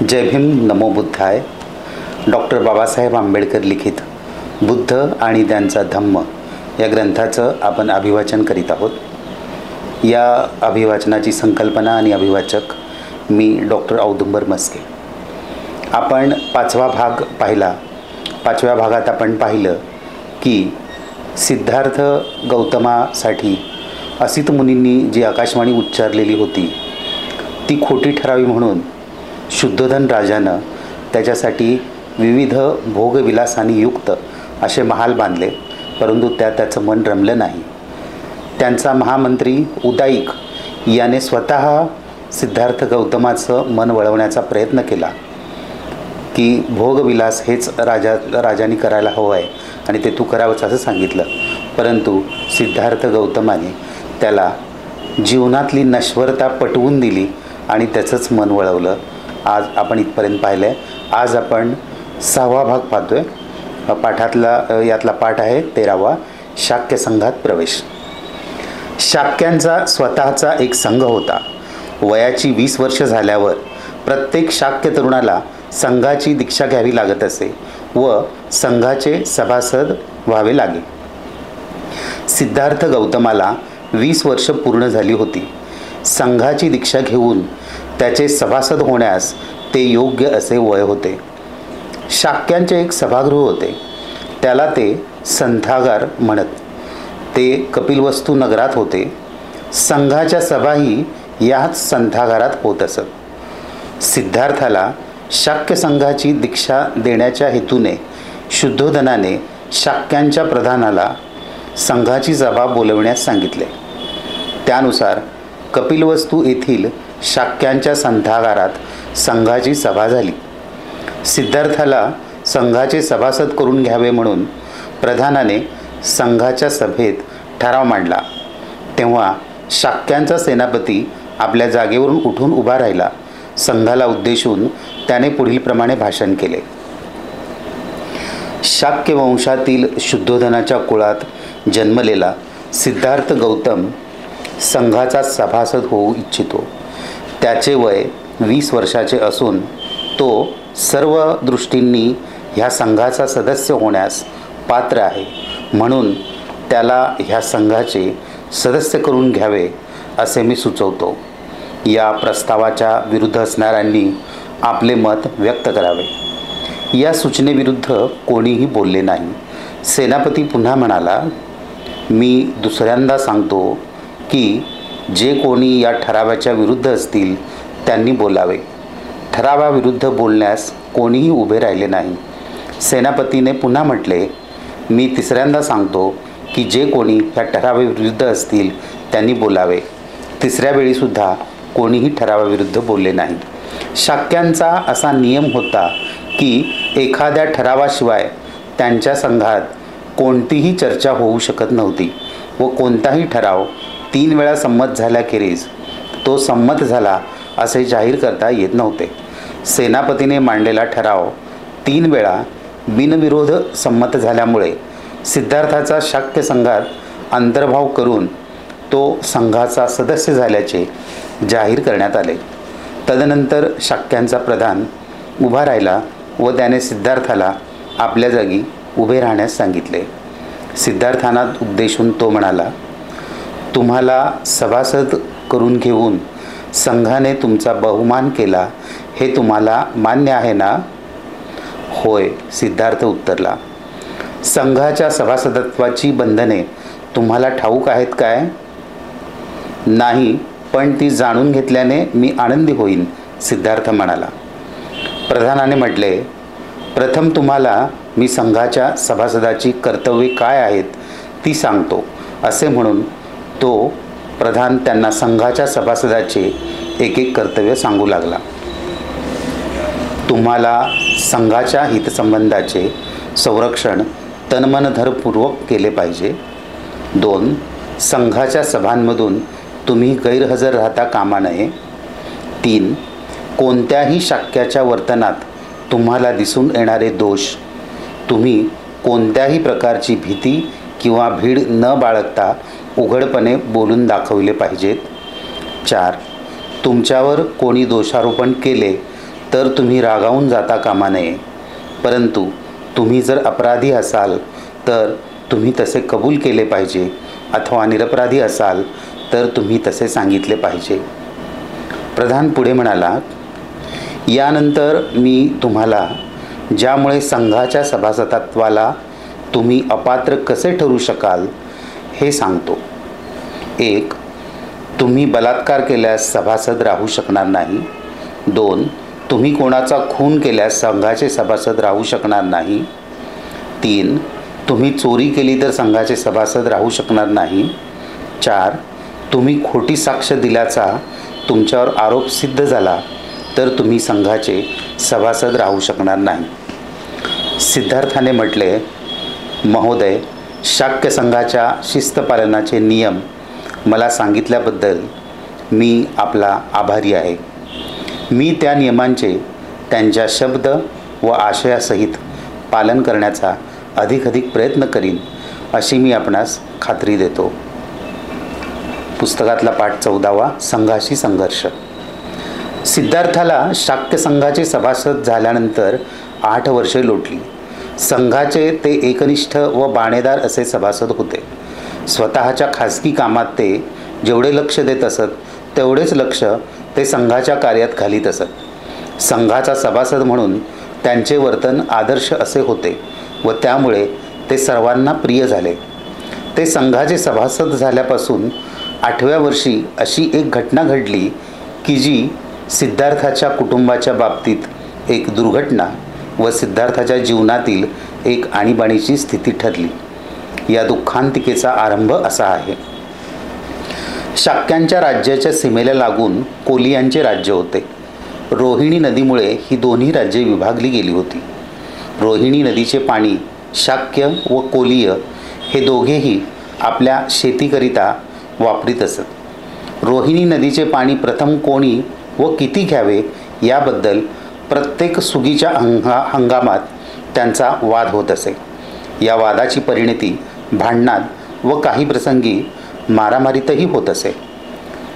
जय भीम, नमो बुद्धाय. Doctor Babasaheb Ambedkar लिखित बुद्ध आणि त्यांचा धम्म या ग्रंथाचं आपण अभिवाचन करीत आहोत. या अभिवाचनाची संकल्पना आणि अभिवाचक मी डॉक्टर औदुंबर मस्के. आपण 5वा भाग पाहिला. 5व्या भागात आपण पाहिलं की सिद्धार्थ गौतमासाठी असित मुनींनी जी आकाशवाणी उच्चारलेली होती ती खोटी ठरावी म्हणून शुद्धोधन राजानं त्याच्यासाठी विविध भोगविलासांनी युक्त असे महाल बांधले, परंतु त्याचं मन रमलं नाही. त्यांचा महामंत्री उदाईक याने स्वतः सिद्धार्थ गौतमाचं मन वळवण्याचा प्रयत्न केला की भोगविलास हेच राजाने करायला हवं आहे आणि ते तू करावंच असं सांगितलं. परंतु सिद्धार्थ गौतमाने त्याला जीवनातली नश्वरता पटवून दिली आणि त्याचंच मन वळवलं. आज आपण इथपर्यंत पाहिलं आहे. आज आपण 6वा भाग पाहतोय. यातला पाठ आहे 13वा, शाक्य संघात प्रवेश. शाक्यांचा स्वतःचा एक संघ होता. वयाची 20 वर्ष झाल्यावर प्रत्येक शाक्य तरुणाला संघाची दीक्षा घ्यावी लागत असे व संघाचे सभासद व्हावे लागे. सिद्धार्थ गौतमाला 20 वर्ष पूर्ण झाली होती. संघाची दीक्षा घेऊन त्याचे सभासद होण्यास ते योग्य असे वय होते. शाक्यांचे एक सभागृह होते. त्याला ते संथागार म्हणत. ते कपिलवस्तू नगरात होते. संघाच्या सभाही याच संथागारात होत असत. सिद्धार्थाला शाक्य संघाची दीक्षा देण्याच्या हेतूने शुद्धोधनाने शाक्यांच्या प्रधानाला संघाची सभा बोलविण्यास सांगितले. त्यानुसार कपिलवस्तू येथील शाक्यांच्या संथागारात संघाची सभा झाली. सिद्धार्थाला संघाचे सभासद करून घ्यावे म्हणून प्रधानाने संघाच्या सभेत ठराव मांडला. तेव्हा शाक्यांचा सेनापती आपल्या जागेवरून उठून उभा राहिला. संघाला उद्देशून त्याने पुढीलप्रमाणे भाषण केले. शाक्य वंशातील शुद्धोधनाच्या कुळात जन्मलेला सिद्धार्थ गौतम संघाचा सभासद होऊ इच्छितो. त्याचे वय 20 वर्षाचे असून तो सर्व दृष्टींनी ह्या संघाचा सदस्य होण्यास पात्र आहे, म्हणून त्याला ह्या संघाचे सदस्य करून घ्यावे असे मी सुचवतो. या प्रस्तावाच्या विरुद्ध असणाऱ्यांनी आपले मत व्यक्त करावे. या सूचनेविरुद्ध कोणीही बोलले नाही. सेनापती पुन्हा म्हणाला, मी दुसऱ्यांदा सांगतो की जे कोणी या ठरावाच्या विरुद्ध असतील त्यांनी बोलावे. ठरावाविरुद्ध बोलण्यास कोणीही उभे राहिले नाही. सेनापतीने पुन्हा म्हटले, मी तिसऱ्यांदा सांगतो की जे कोणी ह्या ठरावाविरुद्ध असतील त्यांनी बोलावे. तिसऱ्या वेळीसुद्धा कोणीही ठरावाविरुद्ध बोलले नाही. शाक्यांचा असा नियम होता की एखाद्या ठरावाशिवाय त्यांच्या संघात कोणतीही चर्चा होऊ शकत नव्हती व कोणताही ठराव 3 वेळा संमत झाल्याखेरीज तो संमत झाला असे जाहीर करता येत नव्हते. सेनापतीने मांडलेला ठराव 3 वेळा बिनविरोध संमत झाल्यामुळे सिद्धार्थाचा शाक्य संघात अंतर्भाव करून तो संघाचा सदस्य झाल्याचे जाहीर करण्यात आले. तदनंतर शाक्यांचा प्रधान उभा राहिला व त्याने सिद्धार्थाला आपल्या जागी उभे राहण्यास सांगितले. सिद्धार्थांना उद्देशून तो म्हणाला, तुम्हाला सभासद करून घेऊन संघाने तुमचा बहुमान केला हे तुम्हाला मान्य आहे ना? होय, सिद्धार्थ उत्तरला. संघाच्या सभासदत्वाची बंधने तुम्हाला ठाऊक आहेत काय? नाही, पण ती जाणून घेतल्याने मी आनंदी होईन, सिद्धार्थ म्हणाला. प्रधानाने म्हटले, प्रथम तुम्हाला मी संघाच्या सभासदाची कर्तव्ये काय आहेत ती सांगतो. असे म्हणून तो प्रधान त्यांना संघाच्या सभासदाचे एक एक कर्तव्य सांगू लागला. तुम्हाला संघाच्या हितसंबंधाचे संरक्षण तनमनधरपूर्वक केले पाहिजे. 2. संघाच्या सभांमधून तुम्ही गैरहजर राहता कामा नये. 3. कोणत्याही शाक्याच्या वर्तनात तुम्हाला दिसून येणारे दोष तुम्ही कोणत्याही प्रकारची भीती किंवा भीड न बाळगता उघडपणे बोलून दाखवले पाहिजेत. 4. तुमच्यावर कोणी दोषारोपण केले तर तुम्ही रागावून जाता कामा नये, परंतु तुम्ही जर अपराधी असाल तर तुम्ही तसे कबूल केले पाहिजे, अथवा निरपराधी असाल तर तुम्ही तसे सांगितले पाहिजे. प्रधान पुढे म्हणाला, यानंतर मी तुम्हाला ज्यामुळे संघाच्या सभासदत्वाला तुम्ही अपात्र कसे ठरू शकाल हे सांगतो. 1. तुम्ही बलात्कार केल्यास सभासद राहू शकणार नाही. 2. तुम्ही कोणाचा खून केल्यास संघाचे सभासद राहू शकणार नाही. 3. तुम्ही चोरी केली तर संघाचे सभासद राहू शकणार नाही. 4. तुम्ही खोटी साक्ष दिल्याचा तुमच्यावर आरोप सिद्ध झाला तर तुम्ही संघाचे सभासद राहू शकणार नाही. सिद्धार्थाने म्हटले, महोदय, शाक्य संघाच्या शिस्तपालनाचे नियम मला सांगितल्याबद्दल मी आपला आभारी आहे. मी त्या नियमांचे त्यांच्या शब्द व आशयासहित पालन करण्याचा अधिकाधिक प्रयत्न करीन अशी मी आपणास खात्री देतो. पुस्तकातला पाठ 14वा, संघाशी संघर्ष. सिद्धार्थाला शाक्य संघाचे सभासद झाल्यानंतर 8 वर्षे लोटली. संघाचे ते एकनिष्ठ व बाणेदार असे सभासद होते. स्वतःच्या खाजगी कामात ते जेवढे लक्ष देत असत तेवढेच लक्ष ते संघाच्या कार्यात घालीत असत. संघाचा सभासद म्हणून त्यांचे वर्तन आदर्श असे होते व त्यामुळे ते सर्वांना प्रिय झाले. ते संघाचे सभासद झाल्यापासून 8व्या वर्षी अशी एक घटना घडली की जी सिद्धार्थाच्या कुटुंबाच्या बाबतीत एक दुर्घटना व सिद्धार्थाच्या जीवनातील एक आणीबाणीची स्थिती ठरली. या दुःखांतिकेचा आरंभ असा आहे. शाक्यांच्या राज्याच्या सीमेला लागून कोलियांचे राज्य होते. रोहिणी नदीमुळे ही दोन्ही राज्ये विभागली गेली होती. रोहिणी नदीचे पाणी शाक्य व कोलीय हे दोघेही आपल्या शेतीकरिता वापरीत असत. रोहिणी नदीचे पाणी प्रथम कोणी व किती घ्यावे याबद्दल प्रत्येक सुगीच्या हंगामात त्यांचा वाद होत असे. या वादाची परिणती भांडणात व काही प्रसंगी मारामारीतही होत असे.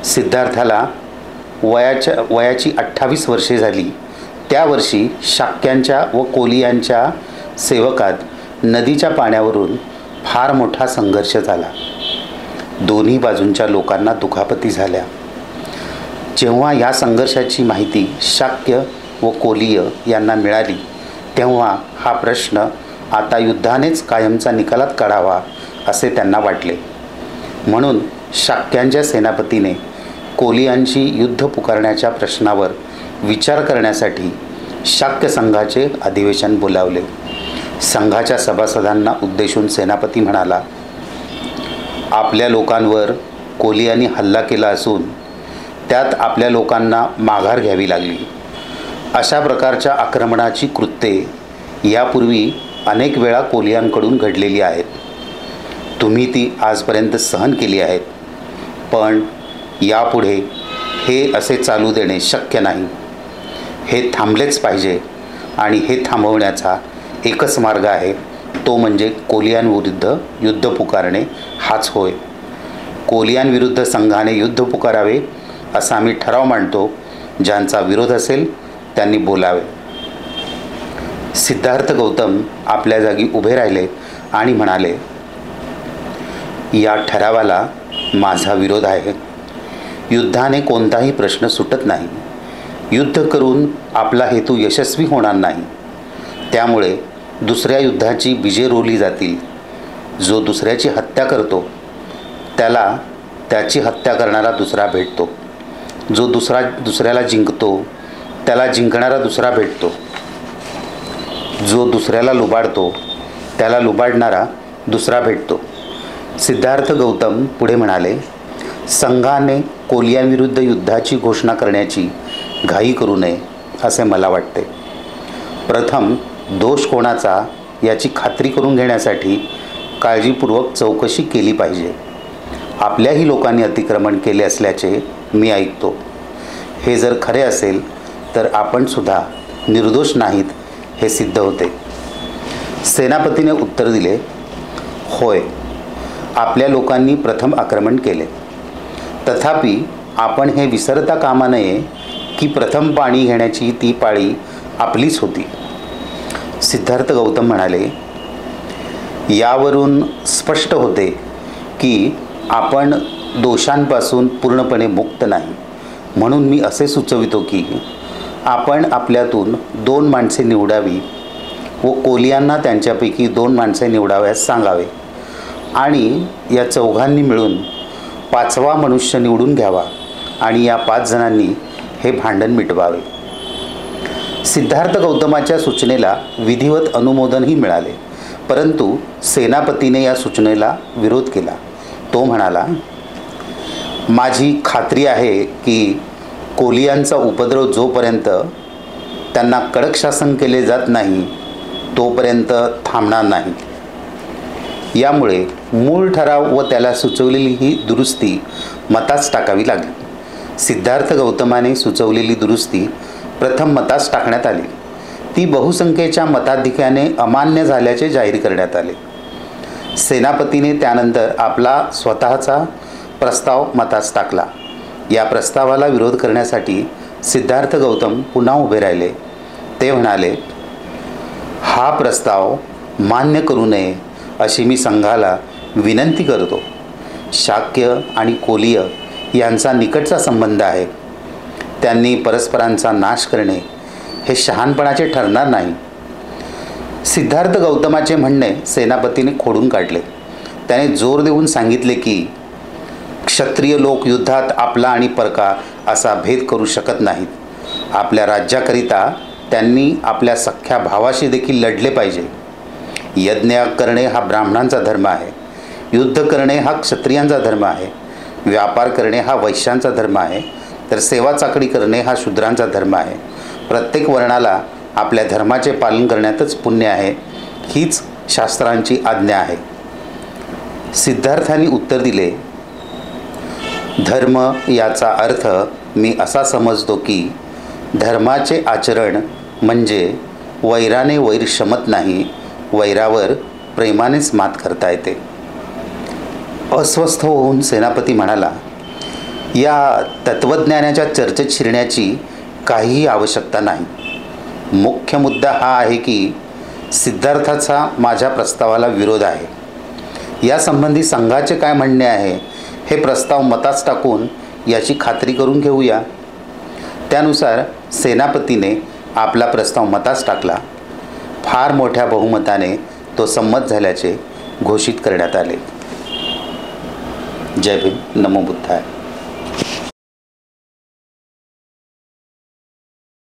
सिद्धार्थाला वयाची 28 वर्षे झाली. त्या वर्षी शाक्यांच्या व कोलियांच्या सेवकात नदीच्या पाण्यावरून फार मोठा संघर्ष झाला. दोन्ही बाजूंच्या लोकांना दुखापती झाल्या. जेव्हा या संघर्षाची माहिती शाक्य व कोलीय यांना मिळाली तेव्हा हा प्रश्न आता युद्धानेच कायमचा निकालात काढावा असे त्यांना वाटले. म्हणून शाक्यांच्या सेनापतीने कोलियांची युद्ध पुकारण्याच्या प्रश्नावर विचार करण्यासाठी शाक्य संघाचे अधिवेशन बोलावले. संघाच्या सभासदांना उद्देशून सेनापती म्हणाला, आपल्या लोकांवर कोलियांनी हल्ला केला असून त्यात आपल्या लोकांना माघार घ्यावी लागली. अशा प्रकारच्या आक्रमणाची कृत्ये यापूर्वी अनेक वेळा कोलियांकडून घडलेली आहेत. तुम्ही ती आजपर्यंत सहन केली आहेत, पण यापुढे हे असे चालू देणे शक्य नाही. हे थांबलेच पाहिजे आणि हे थांबवण्याचा एकच मार्ग आहे, तो म्हणजे कोलियांविरुद्ध युद्ध पुकारणे हाच होय. कोलियांविरुद्ध संघाने युद्ध पुकारावे असा मी ठराव मांडतो. ज्यांचा विरोध असेल त्यांनी बोलावे. सिद्धार्थ गौतम आपल्या जागी उभे राहिले आणि म्हणाले, या ठरावाला माझा विरोध आहे. युद्धाने कोणताही प्रश्न सुटत नाही. युद्ध करून आपला हेतू यशस्वी होणार नाही. त्यामुळे दुसऱ्या युद्धाची बीजे रोवली जातील. जो दुसऱ्याची हत्या करतो त्याला त्याची हत्या करणारा दुसरा भेटतो. जो दुसऱ्याला जिंकतो त्याला जिंकणारा दुसरा भेटतो. जो दुसऱ्याला लुबाडतो त्याला लुबाडणारा दुसरा भेटतो. सिद्धार्थ गौतम पुढे म्हणाले, संघाने कोलियांविरुद्ध युद्धाची घोषणा करण्याची घाई करू नये असे मला वाटते. प्रथम दोष कोणाचा याची खात्री करून घेण्यासाठी काळजीपूर्वक चौकशी केली पाहिजे. आपल्याही लोकांनी अतिक्रमण केले असल्याचे मी ऐकतो. हे जर खरे असेल तर आपण सुद्धा निर्दोष नाहीत हे सिद्ध होते. सेनापतीने उत्तर दिले, होय, आपल्या लोकांनी प्रथम आक्रमण केले. तथापि आपण हे विसरता कामा नये की प्रथम पाणी घेण्याची ती पाळी आपलीच होती. सिद्धार्थ गौतम म्हणाले, यावरून स्पष्ट होते की आपण दोषांपासून पूर्णपणे मुक्त नाही. म्हणून मी असे सुचवितो की आपण आपल्यातून 2 माणसे निवडावी व कोलियांना त्यांच्यापैकी 2 माणसे निवडाव्यास सांगावे आणि या चौघांनी मिळून 5वा मनुष्य निवडून घ्यावा आणि या 5 जणांनी हे भांडण मिटवावे. सिद्धार्थ गौतमाच्या सूचनेला विधिवत अनुमोदनही मिळाले, परंतु सेनापतीने या सूचनेला विरोध केला. तो म्हणाला, माझी खात्री आहे की कोलियांचा उपद्रव जोपर्यंत त्यांना कडक शासन केले जात नाही तोपर्यंत थांबणार नाही. यामुळे मूळ ठराव व त्याला सुचवलेली ही दुरुस्ती मतास टाकावी लागली. सिद्धार्थ गौतमाने सुचवलेली दुरुस्ती प्रथम मतास टाकण्यात आली. ती बहुसंख्येच्या मताधिक्याने अमान्य झाल्याचे जाहीर करण्यात आले. सेनापतीने त्यानंतर आपला स्वतःचा प्रस्ताव मतास टाकला. या प्रस्तावाला विरोध करण्यासाठी सिद्धार्थ गौतम पुन्हा उभे राहिले. ते म्हणाले, हा प्रस्ताव मान्य करू नये अशी मी संघाला विनंती करतो. शाक्य आणि कोलीय यांचा निकटचा संबंध आहे. त्यांनी परस्परांचा नाश करणे हे शहाणपणाचे ठरणार नाही. सिद्धार्थ गौतमाचे म्हणणे सेनापतीने खोडून काढले. त्याने जोर देऊन सांगितले की क्षत्रिय लोक युद्धात आपला आणि परका असा भेद करू शकत नाहीत. आपल्या राज्याकरिता त्यांनी आपल्या सख्ख्या भावाशी देखील लढले पाहिजे. यज्ञ करणे हा ब्राह्मणांचा धर्म आहे. युद्ध करणे हा क्षत्रियांचा धर्म आहे. व्यापार करणे हा वैश्यांचा धर्म आहे, तर सेवा चाकरी करणे हा शूद्रांचा धर्म आहे. प्रत्येक वर्णाला आपल्या धर्माचे पालन करण्यातच पुण्य आहे. हीच शास्त्रांची आज्ञा आहे. सिद्धार्थाने उत्तर दिले, धर्म याचा अर्थ मी असा समजतो की धर्माचे आचरण म्हणजे वैराने वैर शमत नाही, वैरावर प्रेमानेच मात करता येते. अस्वस्थ होऊन सेनापती म्हणाला, या तत्त्वज्ञानाच्या चर्चेत शिरण्याची काहीही आवश्यकता नाही. मुख्य मुद्दा हा आहे की सिद्धार्थाचा माझ्या प्रस्तावाला विरोध आहे. यासंबंधी संघाचे काय म्हणणे आहे हे प्रस्ताव मतास टाकून याची खात्री करून घेऊया. त्यानुसार सेनापतीने आपला प्रस्ताव मतास टाकला. फार मोठ्या बहुमताने तो संमत झाल्याचे घोषित करण्यात आले. जय भीम. नमो बुद्धाय.